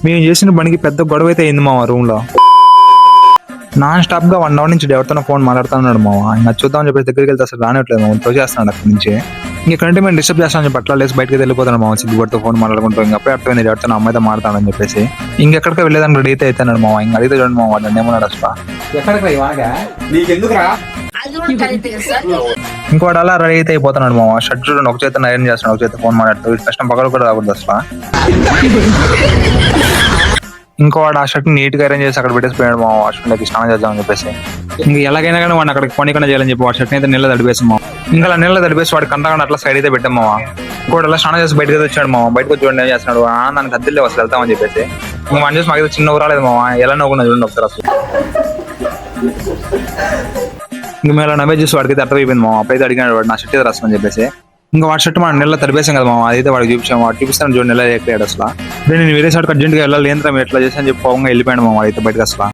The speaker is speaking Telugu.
మేము చేసిన పనికి పెద్ద గొడవ అయితే అయింది మా రూమ్ లో. నాన్ స్టాప్ గా 1 అవర్ నుంచి ఎవరితోనో ఫోన్ మాట్లాడుతున్నాడు మావా. ఇంకా చూద్దామని చెప్పేసి దగ్గరికి వెళ్తే అసలు రానిట్లేదు మామ, తోచేస్తున్నాడు అక్కడి నుంచి. ఇంకంటే మేము డిస్టర్బ్ చేస్తామని చెప్పి అట్లా లేసి బయటకి వెళ్ళిపోతాను మామ, సిగ్గుపడితో ఫోన్ మాట్లాడుకుంటూ. ఇంకా అప్పుడే అర్థమైంది ఎవరితో అమ్మాయితో మాట్లాడాలని చెప్పేసి. ఇంకెక్కడికి వెళ్ళేదాన్ని రెడీ అయితే అవుతున్నాడు మామ. ఇంకా అడిగితే చూడండి మామ, వాడు ఏమన్నాడు అసలు. ఇంకో వాడు అలా రెడీ అయితే అయిపోతున్నాడు మామ. షర్ట్ చూడండి, ఒక చేత ఐరన్ చేస్తున్నాడు, ఒక చేత ఫోన్ మాట్లాడుతూ. కష్టం పగలు కూడా రాకూడదు అసలు. ఇంకో వాడు ఆ షర్ట్ నీట్ గా అరేంజ్ చేసి అక్కడ పెట్టేసిపోయాడు మా వాష్రూమ్లోకి స్నానం చేద్దామని చెప్పేసి. ఇంకా ఎలాగైనా కానీ వాడిని అక్కడికి పోనీకుండా చేయాలని చెప్పి వాడి షర్ట్ అయితే నీళ్ళ తడిపేసి మా. ఇంకా అలా నీళ్ళ తడిపేసి వాడు కంటకుండా అట్లా సైడ్ అయితే పెట్టాం మావా. ఇంకోటి అలా స్నానం చేసి బయటకు వచ్చాడు మామ. బయటకు వచ్చి చూడండి ఏం చేస్తున్నాడు, దానికి అద్దెలే అసలు వెళ్తామని చెప్పేసి. ఇంకా మన చేసి మాకైతే చిన్న ఊరాలేదు మామ, ఎలా నవ్వుకున్నా చూడండి ఒకసారి అసలు. ఇంకా మేము నవ్వే చూసి వాడికి అర్థమైపోయింది మామ. అప్పుడైతే అడిగాడు వాడు నా షర్ట్ అయితే రాస్తామని చెప్పేసి. ఇంకా వాడి షర్ట్ మనం నెల తడిపేసాం కదా మామ, అదైతే వాడికి చూపించాము. వాడు చూపిస్తాను చూడండి నెల ఎక్కాడు అసలు. నేను వేరే షర్ట్ అర్జెంట్గా వెళ్ళాలి, ఏంద్రా మీరు ఎట్లా చేసి అని చెప్పి పోగా వెళ్ళిపోయాడు మామ అయితే బయటకు అసలు.